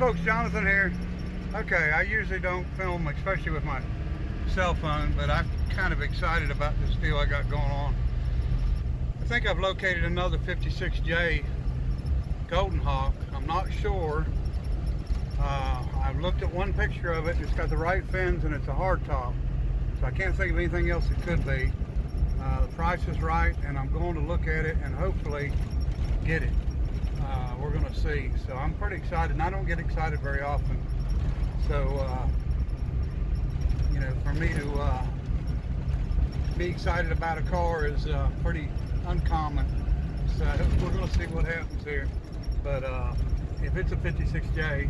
folks, Jonathan here. Okay, I usually don't film, especially with my cell phone, but I'm kind of excited about this deal I got going on. I think I've located another 56J Golden Hawk. I'm not sure. I've looked at one picture of it. It's got the right fins and it's a hard top. So I can't think of anything else it could be. The price is right, and I'm going to look at it and hopefully get it. We're going to see. So I'm pretty excited, and I don't get excited very often. So, you know, for me to be excited about a car is pretty uncommon. So we're going to see what happens here. But if it's a 56J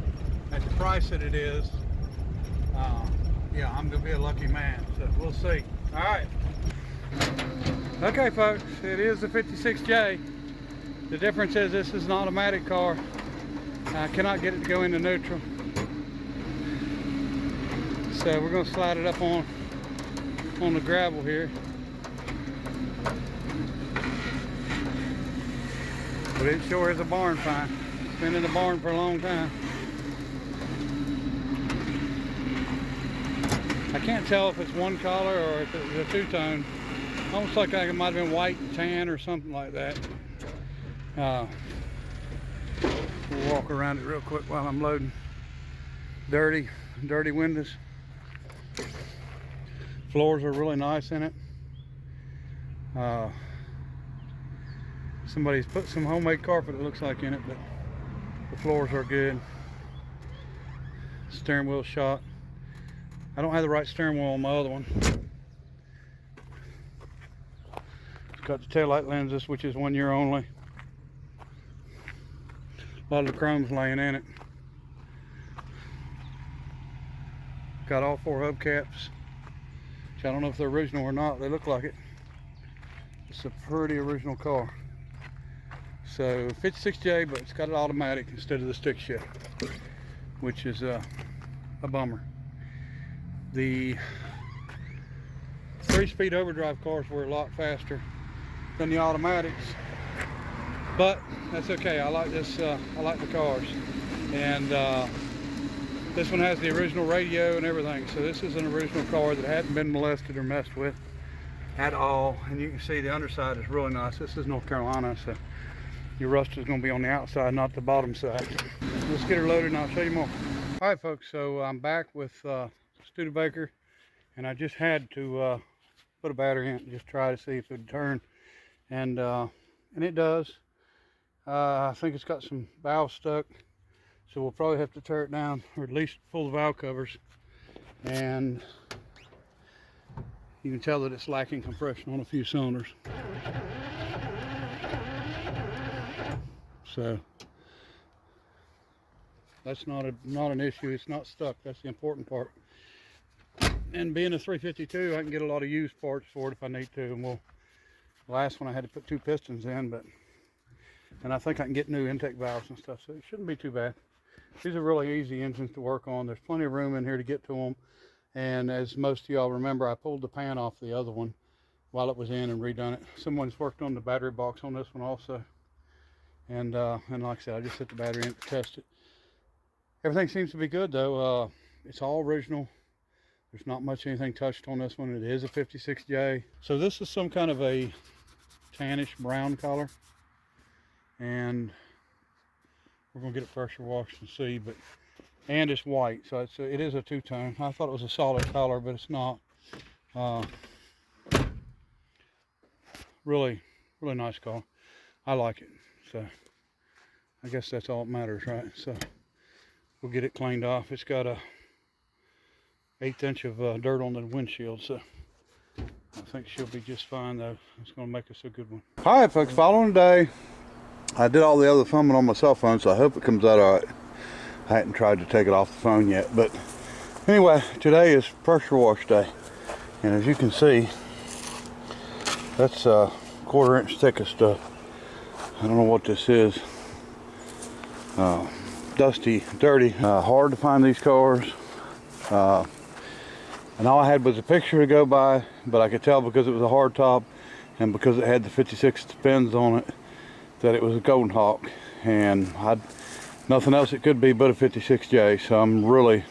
at the price that it is, yeah, I'm going to be a lucky man. So we'll see. All right. Okay, folks, it is the 56J. The difference is this is an automatic car. I cannot get it to go into neutral. So we're going to slide it up on the gravel here. But it sure is a barn find. It's been in the barn for a long time. I can't tell if it's one color or if it's a two-tone. Almost like it might have been white and tan or something like that. We'll walk around it real quick while I'm loading. Dirty windows. Floors are really nice in it. Somebody's put some homemade carpet, it looks like, in it, but the floors are good. Steering wheel shot. I don't have the right steering wheel on my other one. It's got the taillight lenses, which is 1 year only. A lot of the chrome's laying in it. Got all 4 hubcaps, which I don't know if they're original or not. They look like it. It's a pretty original car. So 56J, but it's got an automatic instead of the stick shift, which is a bummer. The 3-speed overdrive cars were a lot faster than the automatics, but that's okay. I like this. I like the cars, and this one has the original radio and everything. So this is an original car that hadn't been molested or messed with at all. And you can see the underside is really nice. This is North Carolina, so your rust is going to be on the outside, not the bottom side. Let's get her loaded and I'll show you more. All right, folks. So I'm back with Studebaker, and I just had to put a battery in and just try to see if it would turn, and it does. I think it's got some valves stuck, so we'll probably have to tear it down, or at least pull the valve covers. And you can tell that it's lacking compression on a few cylinders. So that's not an issue. It's not stuck. That's the important part. And being a 352, I can get a lot of used parts for it if I need to. And the last one I had to put 2 pistons in, and I think I can get new intake valves and stuff, so it shouldn't be too bad. These are really easy engines to work on. There's plenty of room in here to get to them. And as most of y'all remember, I pulled the pan off the other one while it was in and redone it. Someone's worked on the battery box on this one also. And like I said, I just set the battery in to test it. Everything seems to be good though. It's all original. There's not much anything touched on this one. It is a 56J. So this is some kind of a tannish brown color. And we're gonna get it pressure washed and see, and it's white, so it is a two-tone. I thought it was a solid color, but it's not. Really nice car. I like it. So I guess that's all that matters, right? So we'll get it cleaned off. It's got a 1/8 inch of dirt on the windshield, so I think she'll be just fine though. It's gonna make us a good one. All right, folks, following day. I did all the other filming on my cell phone, so I hope it comes out all right. I hadn't tried to take it off the phone yet, but anyway, today is pressure wash day, and as you can see, that's 1/4 inch thick of stuff. I don't know what this is. Dusty, dirty, hard to find these cars. And all I had was a picture to go by, but I could tell because it was a hard top and because it had the 56 fins on it that it was a Golden Hawk. And I nothing else it could be but a 56J. So I'm really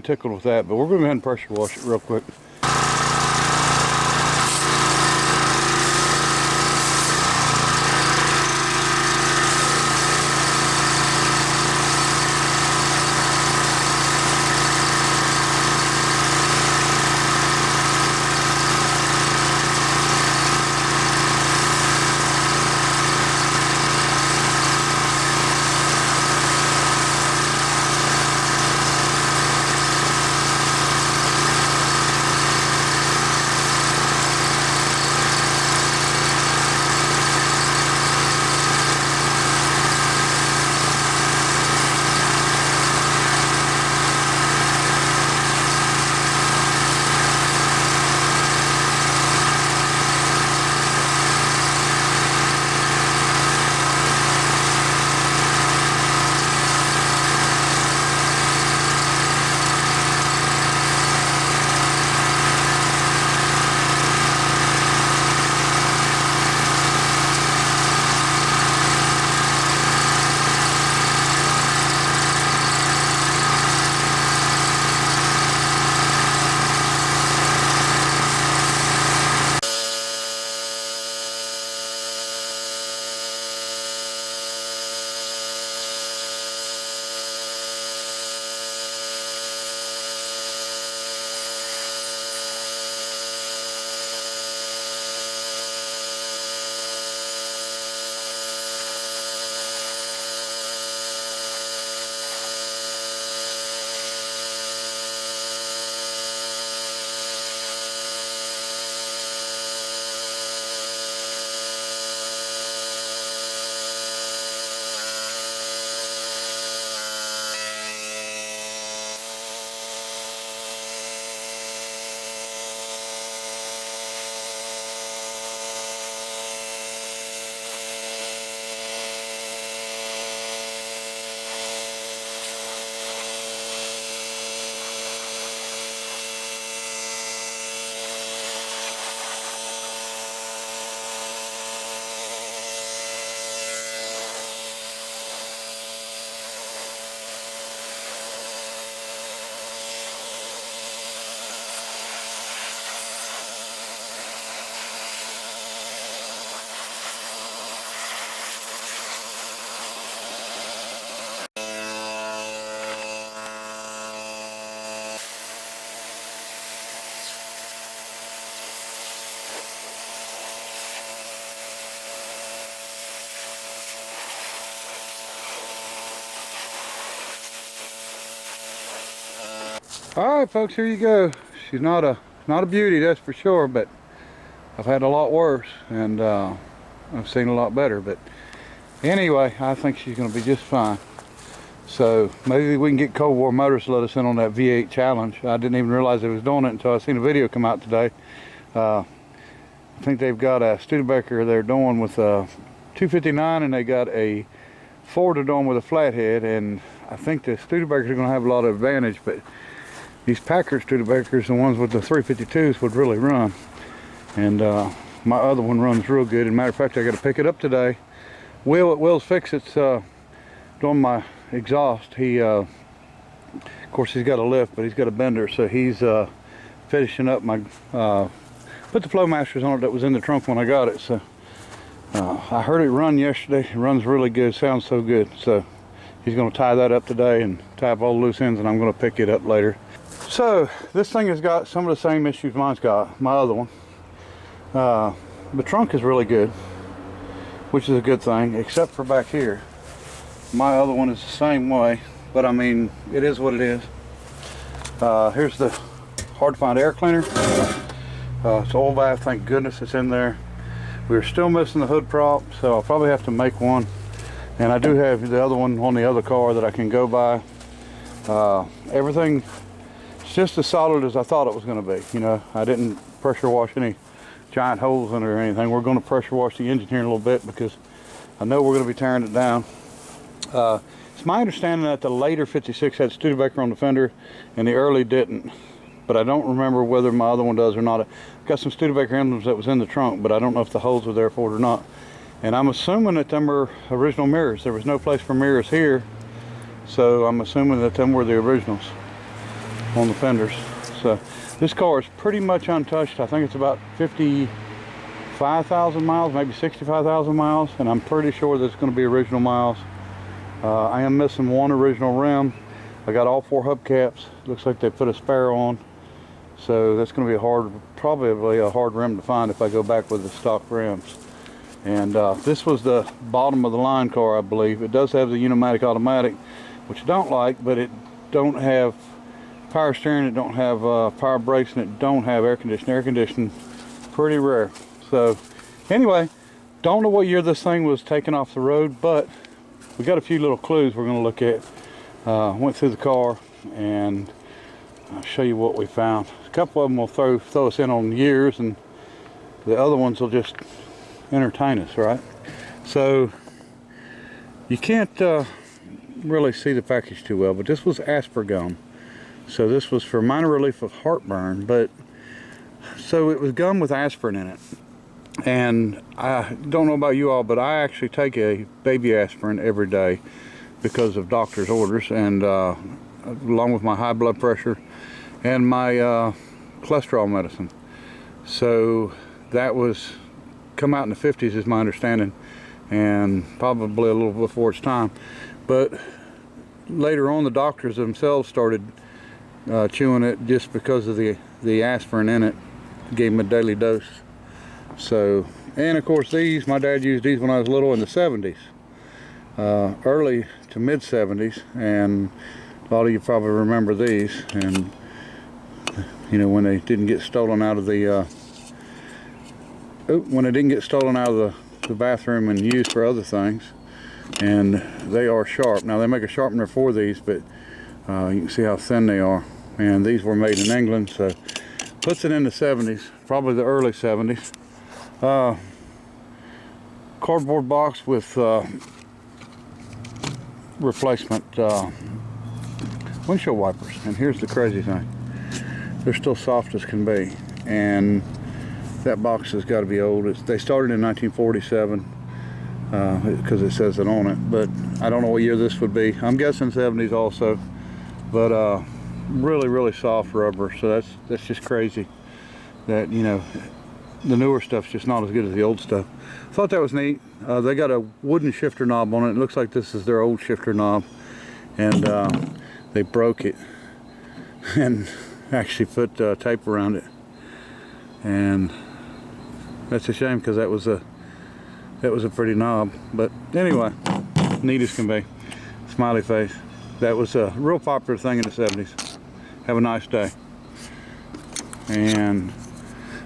tickled with that. But we're going to go ahead and pressure wash it real quick. All right, folks, here you go. She's not a beauty, that's for sure, but I've had a lot worse, and I've seen a lot better. But anyway, I think she's going to be just fine. So maybe we can get Cold War Motors to let us in on that V8 challenge. I didn't even realize they was doing it until I seen a video come out today. I think they've got a Studebaker they're doing with a 259, and they got a Ford they're doing with a flathead, and I think the Studebakers are going to have a lot of advantage, but these Packard Studebakers, the ones with the 352s, would really run. And my other one runs real good. As a matter of fact, I got to pick it up today. Will's Fix It's doing my exhaust. He, of course, he's got a lift, but he's got a bender, so he's finishing up my. Put the Flowmasters on it that was in the trunk when I got it. So I heard it run yesterday. It runs really good. Sounds so good. So he's going to tie that up today and tie up all the loose ends, and I'm going to pick it up later. So this thing has got some of the same issues mine's got, my other one. The trunk is really good, which is a good thing, except for back here. My other one is the same way, but I mean, it is what it is. Here's the hard to find air cleaner. It's oil bath, thank goodness it's in there. We're still missing the hood prop, so I'll probably have to make one. And I do have the other one on the other car that I can go by. Everything just as solid as I thought it was going to be. You know, I didn't pressure wash any giant holes in it or anything. We're going to pressure wash the engine here in a little bit because I know we're going to be tearing it down. It's my understanding that the later 56 had Studebaker on the fender and the early didn't, but I don't remember whether my other one does or not. I've got some Studebaker emblems that was in the trunk, but I don't know if the holes were there for it or not. And I'm assuming that them are original mirrors. There was no place for mirrors here. So I'm assuming that them were the originals on the fenders. So this car is pretty much untouched. I think it's about 55,000 miles, maybe 65,000 miles, and I'm pretty sure that's going to be original miles. I am missing one original rim. I got all 4 hubcaps. Looks like they put a spare on, so that's going to be probably a hard rim to find if I go back with the stock rims. And this was the bottom of the line car, I believe. It does have the Unimatic automatic, which I don't like, but it don't have power steering, it don't have power brakes, and it don't have air conditioning. Air conditioning, pretty rare. So anyway, don't know what year this thing was taken off the road, but we got a few little clues we're going to look at. Went through the car and I'll show you what we found. A couple of them will throw us in on years, and the other ones will just entertain us, right? So you can't really see the package too well, but this was Aspergum. So this was for minor relief of heartburn, but so it was gum with aspirin in it. And I don't know about you all, but I actually take a baby aspirin every day because of doctor's orders, and along with my high blood pressure and my cholesterol medicine. So that was come out in the 50s is my understanding, and probably a little before its time. But later on, the doctors themselves started chewing it just because of the aspirin in it. Gave them a daily dose. So, and of course these, my dad used these when I was little in the 70s, early to mid 70s, and a lot of you probably remember these. And you know, when they didn't get stolen out of the the bathroom and used for other things. And they are sharp. Now they make a sharpener for these, but you can see how thin they are. And these were made in England, so puts it in the 70s, probably the early 70s. Cardboard box with replacement windshield wipers. And here's the crazy thing, they're still soft as can be, and that box has got to be old. They started in 1947 because it says it on it, but I don't know what year this would be. I'm guessing 70s also, but really soft rubber. So that's just crazy that, you know, the newer stuff's just not as good as the old stuff. Thought that was neat. They got a wooden shifter knob on it. It looks like this is their old shifter knob, and they broke it and actually put tape around it, and that's a shame because that was a pretty knob. But anyway, neat as can be. Smiley face. That was a real popular thing in the 70s. Have a nice day. And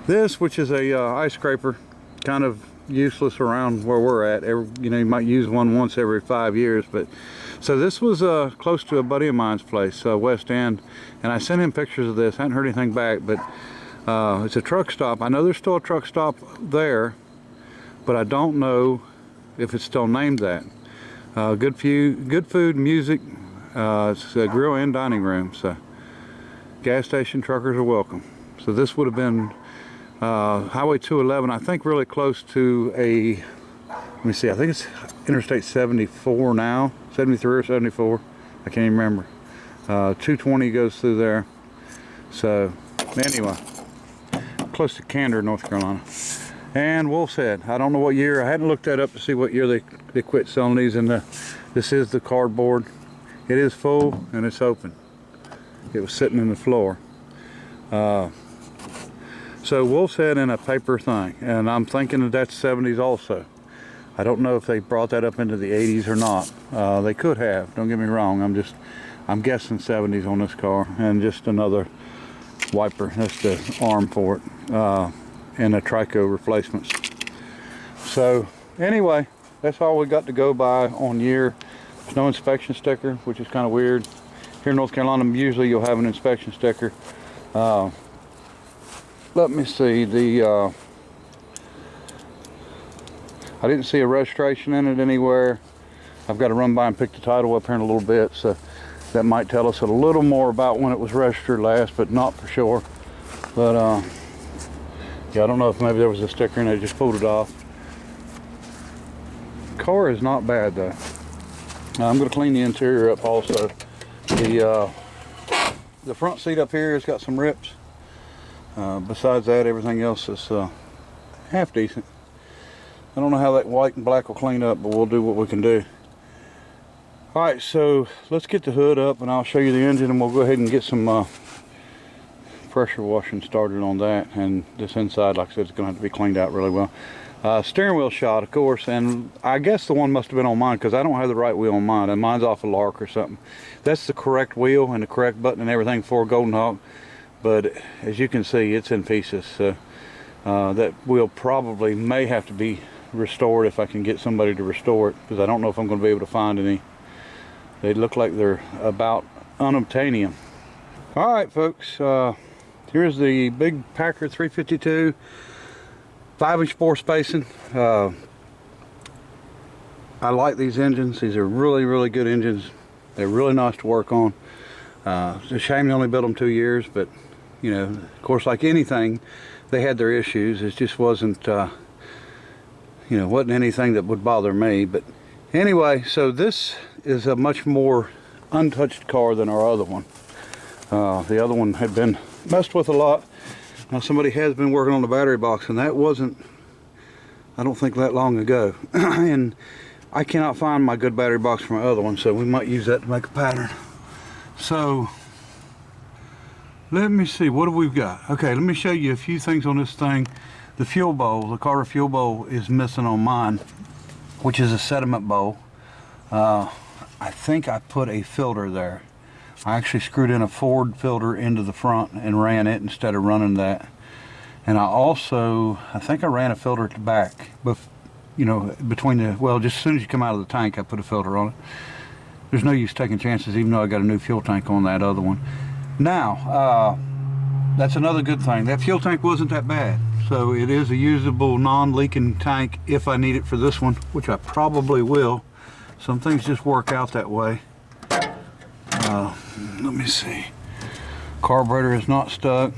this, which is a ice scraper, kind of useless around where we're at. You know, you might use one once every 5 years. But so this was close to a buddy of mine's place, West End, and I sent him pictures of this. I hadn't heard anything back, but it's a truck stop. I know there's still a truck stop there, but I don't know if it's still named that. Good food, music. It's a grill and dining room. So gas station truckers are welcome. So this would have been Highway 211, I think, really close to a, let me see, I think it's Interstate 74 now, 73 or 74, I can't even remember. 220 goes through there. So anyway, close to Candor, North Carolina. And Wolf's Head, I don't know what year. I hadn't looked that up to see what year they quit selling these. And this is the cardboard. It is full and it's open. It was sitting in the floor. So Wolf's Head in a paper thing, and I'm thinking that that's 70s also. I don't know if they brought that up into the 80s or not. They could have, don't get me wrong. I'm guessing 70s on this car. And just another wiper, that's the arm for it, and a Trico replacements. So anyway, that's all we got to go by on year. There's no inspection sticker, which is kind of weird. Here in North Carolina, usually you'll have an inspection sticker. Let me see, I didn't see a registration in it anywhere. I've got to run by and pick the title up here in a little bit, so that might tell us a little more about when it was registered last, but not for sure. But yeah, I don't know if maybe there was a sticker and they just pulled it off. Car is not bad though. I'm going to clean the interior up also. The front seat up here has got some rips. Besides that, everything else is half decent. I don't know how that white and black will clean up, but we'll do what we can do. Alright, so let's get the hood up and I'll show you the engine, and we'll go ahead and get some pressure washing started on that. And this inside, like I said, is going to have to be cleaned out really well. Steering wheel shot, of course, and I guess the one must have been on mine because I don't have the right wheel on mine, and mine's off a Lark or something. That's the correct wheel and the correct button and everything for Golden Hawk, but as you can see, it's in pieces. So that wheel probably may have to be restored if I can get somebody to restore it, because I don't know if I'm going to be able to find any. They look like they're about unobtainium. Alright folks, here's the big Packer 352, 5-inch bore spacing. I like these engines. These are really good engines. They're really nice to work on. It's a shame they only built them 2 years, but you know, of course, like anything, they had their issues. It just wasn't you know, wasn't anything that would bother me. But anyway, so this is a much more untouched car than our other one. The other one had been messed with a lot. Now somebody has been working on the battery box, and that wasn't, I don't think, that long ago. And I cannot find my good battery box for my other one, so we might use that to make a pattern. So let me see, what have we got? Okay, let me show you a few things on this thing. The fuel bowl, the Carter fuel bowl is missing on mine, which is a sediment bowl. I think I put a filter there. I actually screwed in a Ford filter into the front and ran it instead of running that. And I think I ran a filter at the back, but you know, between the, well, just as soon as you come out of the tank, I put a filter on it. There's no use taking chances, even though I got a new fuel tank on that other one. Now, that's another good thing. That fuel tank wasn't that bad. So it is a usable, non-leaking tank if I need it for this one, which I probably will. Some things just work out that way. Let me see. Carburetor is not stuck.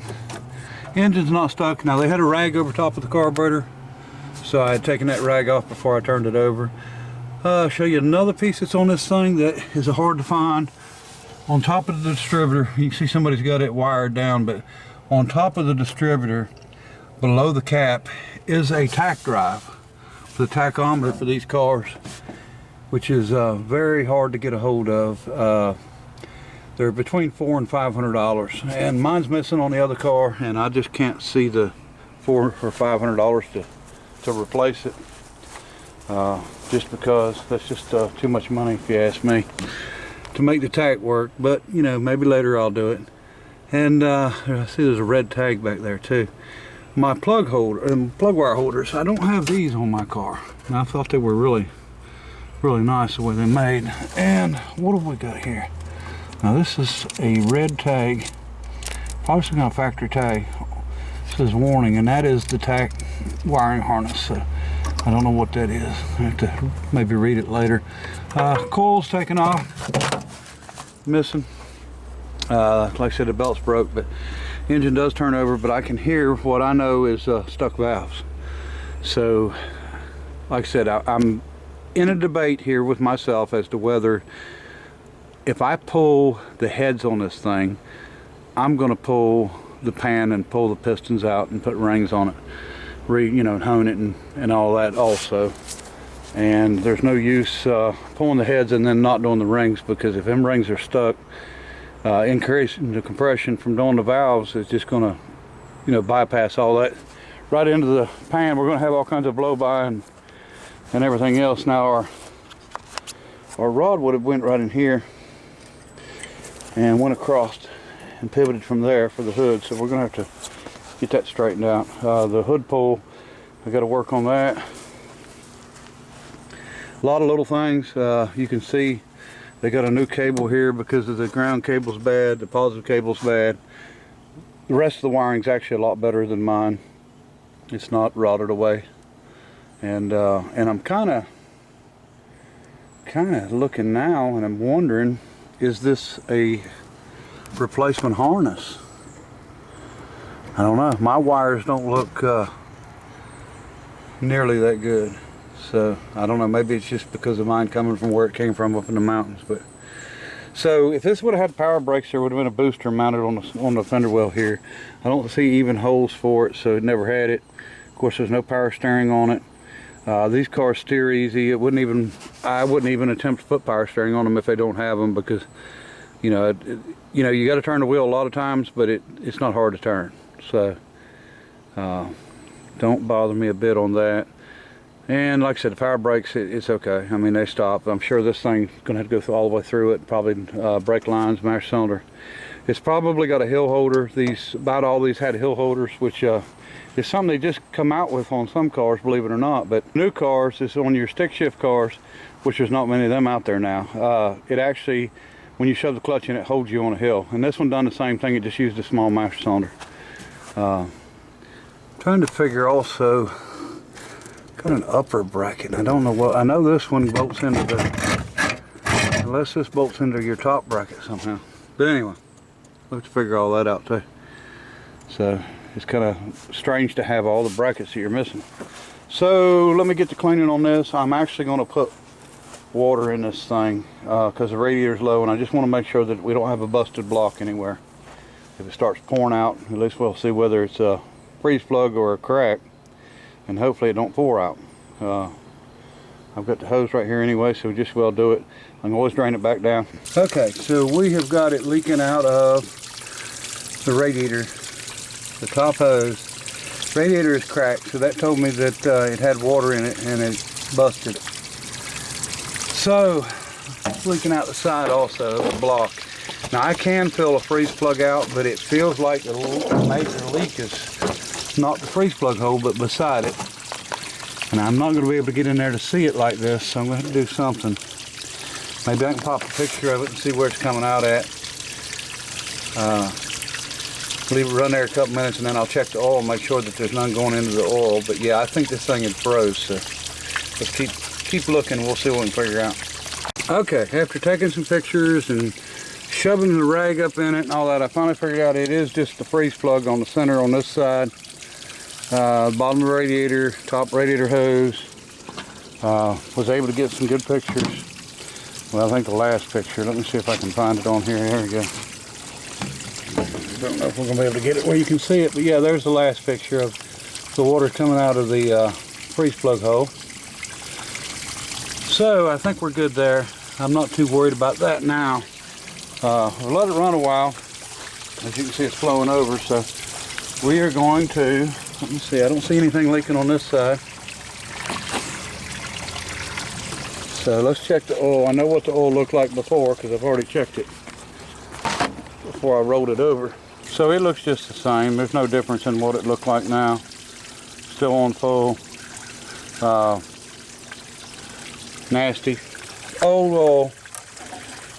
Engine's not stuck. Now they had a rag over top of the carburetor, so I had taken that rag off before I turned it over. I'll show you another piece that's on this thing that is hard to find. On top of the distributor, you can see somebody's got it wired down, but on top of the distributor, below the cap, is a tack drive for the tachometer for these cars, which is very hard to get a hold of. They're between $400 and $500, and mine's missing on the other car, and I just can't see the $400 or $500 to replace it. Just because that's just too much money, if you ask me, to make the tack work. But you know, maybe later I'll do it. And I see there's a red tag back there too. My plug holder and plug wire holders, I don't have these on my car, and I thought they were really nice the way they're made. And what have we got here? Now this is a red tag, probably some kind of factory tag. It says warning, and that is the tack wiring harness. So I don't know what that is. I have to maybe read it later. Coil's taken off, missing. Like I said, the belt's broke, but engine does turn over, but I can hear what I know is stuck valves. So like I said, I'm in a debate here with myself as to whether, if I pull the heads on this thing, I'm going to pull the pan and pull the pistons out and put rings on it, you know, and hone it and all that also. And there's no use pulling the heads and then not doing the rings, because if them rings are stuck, increasing the compression from doing the valves is just going to, you know, bypass all that right into the pan. We're going to have all kinds of blow by and everything else. Now our rod would have went right in here and went across and pivoted from there for the hood, so we're going to have to get that straightened out. The hood pull, I got to work on that. A lot of little things. You can see they got a new cable here because of the ground cable's bad, the positive cable's bad. The rest of the wiring's actually a lot better than mine. It's not rotted away. And I'm kind of looking now, and I'm wondering, is this a replacement harness? I don't know. My wires don't look nearly that good. So I don't know, maybe it's just because of mine coming from where it came from up in the mountains. But so if this would have had power brakes, there would have been a booster mounted on the fender well here. I don't see even holes for it, so it never had it. Of course, there's no power steering on it. These cars steer easy. I wouldn't even attempt to put power steering on them if they don't have them, because you know you got to turn the wheel a lot of times, but it's not hard to turn. So don't bother me a bit on that. And like I said, the power brakes, it's okay. I mean, they stop. I'm sure this thing's gonna have to go all the way through it. Probably brake lines, master cylinder. It's probably got a hill holder. About all these had hill holders, which is something they just come out with on some cars, believe it or not. But new cars, it's on your stick shift cars, which there's not many of them out there now. It actually, when you shove the clutch in, it holds you on a hill. And this one done the same thing. It just used a small master cylinder. Trying to figure also, got an upper bracket. I don't know what. I know this one bolts into unless this bolts into your top bracket somehow. But anyway, let's figure all that out too. So it's kind of strange to have all the brackets that you're missing. So let me get to cleaning on this. I'm actually going to put water in this thing because the radiator's low, and I just want to make sure that we don't have a busted block anywhere. If it starts pouring out, at least we'll see whether it's a freeze plug or a crack, and hopefully it don't pour out. I've got the hose right here anyway, so just well do it. I can always drain it back down. Okay, so we have got it leaking out of the radiator, the top hose. Radiator is cracked, so that told me that it had water in it and it busted. So it's leaking out the side also, the block. Now I can fill a freeze plug out, but it feels like the major leak is not the freeze plug hole, but beside it. And I'm not going to be able to get in there to see it like this, so I'm going to have to do something. Maybe I can pop a picture of it and see where it's coming out at. Leave it run there a couple minutes, and then I'll check the oil and make sure that there's none going into the oil. But yeah, I think this thing had froze, so let's keep looking. We'll see what we can figure out. Okay, after taking some pictures and shoving the rag up in it and all that, I finally figured out it is just the freeze plug on the center on this side. Bottom of the radiator, top radiator hose. Was able to get some good pictures. Well, I think the last picture, let me see if I can find it on here. There we go. Don't know if we're going to be able to get it where you can see it, but yeah, there's the last picture of the water coming out of the freeze plug hole. So I think we're good there. I'm not too worried about that now. We'll let it run a while. As you can see, it's flowing over, so we are going to, let me see, I don't see anything leaking on this side. So let's check the oil. I know what the oil looked like before because I've already checked it before I rolled it over. So it looks just the same. There's no difference in what it looked like now. Still on full. Nasty. Old oil.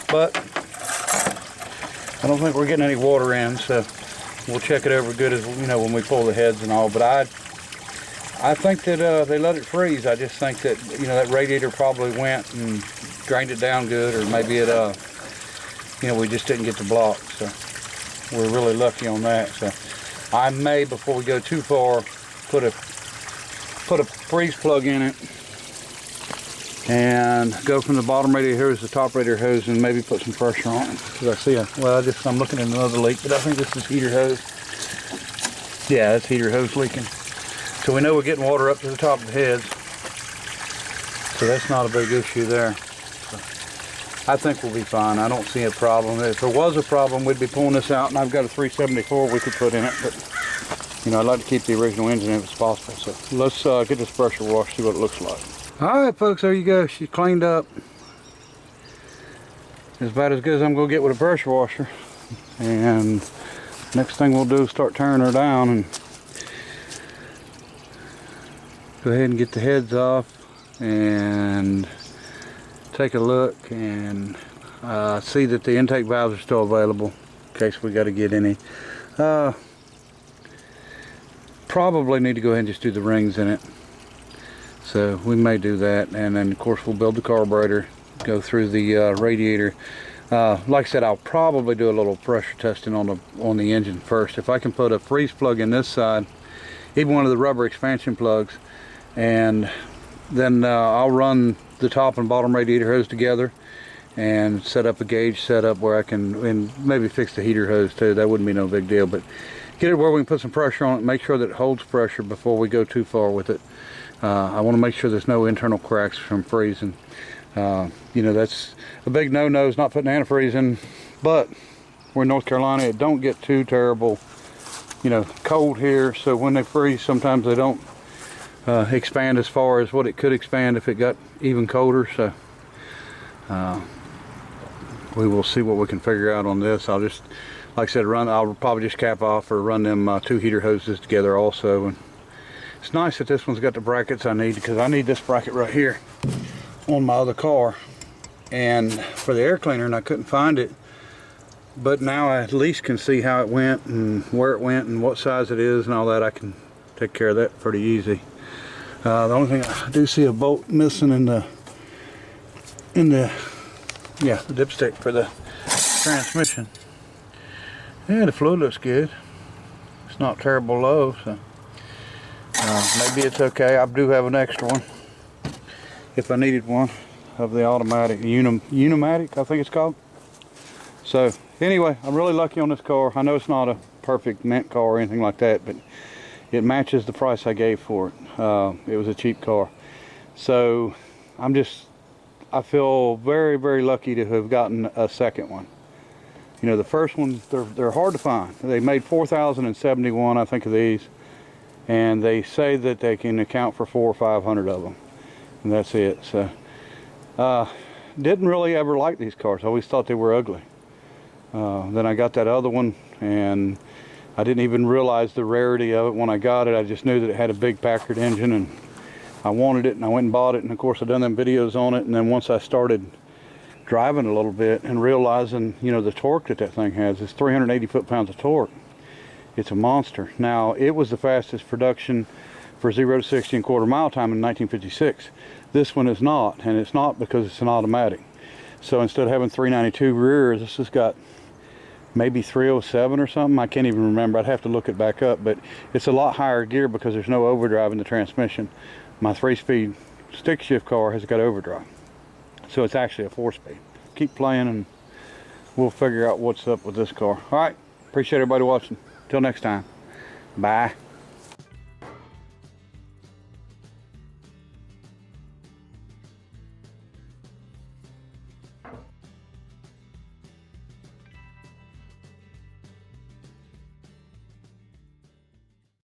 But I don't think we're getting any water in, so we'll check it over good as when we pull the heads and all. But I think that they let it freeze. I just think that that radiator probably went and drained it down good, or maybe it we just didn't get the block. So we're really lucky on that. So I may, before we go too far, put a freeze plug in it and go from the bottom radiator hose to the top radiator hose and maybe put some pressure on it. Because I see I'm looking at another leak, but I think this is heater hose. Yeah, that's heater hose leaking. So we know we're getting water up to the top of the heads. So that's not a big issue there. So I think we'll be fine. I don't see a problem. If there was a problem, we'd be pulling this out, and I've got a 374 we could put in it, but I'd like to keep the original engine if it's possible. So let's get this pressure wash, see what it looks like. All right, folks, there you go. She's cleaned up. It's about as good as I'm going to get with a pressure washer. And next thing we'll do is start tearing her down and go ahead and get the heads off and take a look and see that the intake valves are still available in case we got to get any. Probably need to go ahead and just do the rings in it. So we may do that, and then of course we'll build the carburetor, go through the radiator. Like I said, I'll probably do a little pressure testing on the engine first. If I can put a freeze plug in this side, even one of the rubber expansion plugs, and then I'll run the top and bottom radiator hose together and set up a gauge setup where I can, and maybe fix the heater hose too. That wouldn't be no big deal, but get it where we can put some pressure on it, make sure that it holds pressure before we go too far with it. I want to make sure there's no internal cracks from freezing. You know, that's a big no-no, is not putting antifreeze in, but we're in North Carolina, it don't get too terrible, you know, cold here, so when they freeze, sometimes they don't expand as far as what it could expand if it got even colder. So we will see what we can figure out on this. I'll just, like I said, I'll probably just cap off or run them 2 heater hoses together also. And it's nice that this one's got the brackets I need, because I need this bracket right here on my other car and for the air cleaner, and I couldn't find it. But now I at least can see how it went and where it went and what size it is and all that. I can take care of that pretty easy. The only thing, I do see a bolt missing in the dipstick for the transmission. Yeah, the fluid looks good. It's not terrible low, so maybe it's okay. I do have an extra one if I needed one of the automatic Unimatic, I think it's called. So anyway, I'm really lucky on this car. I know it's not a perfect mint car or anything like that, but it matches the price I gave for it. It was a cheap car. So I feel very, very lucky to have gotten a second one. You know, the first one, they're hard to find. They made 4,071, I think, of these, and they say that they can account for 400 or 500 of them, and that's it. So didn't really ever like these cars. I always thought they were ugly. Then I got that other one, and I didn't even realize the rarity of it when I got it. I just knew that it had a big Packard engine, and I wanted it, and I went and bought it. And of course, I've done them videos on it. And then once I started driving a little bit and realizing, you know, the torque that thing has, it's 380 foot-pounds of torque. It's a monster. Now, it was the fastest production for 0 to 60 and quarter mile time in 1956. This one is not, and it's not because it's an automatic. So instead of having 392 rears, this has got maybe 307 or something. I can't even remember. I'd have to look it back up, but it's a lot higher gear because there's no overdrive in the transmission. My 3-speed stick shift car has got overdrive, so it's actually a 4-speed. Keep playing and we'll figure out what's up with this car. All right, appreciate everybody watching. Till next time, bye.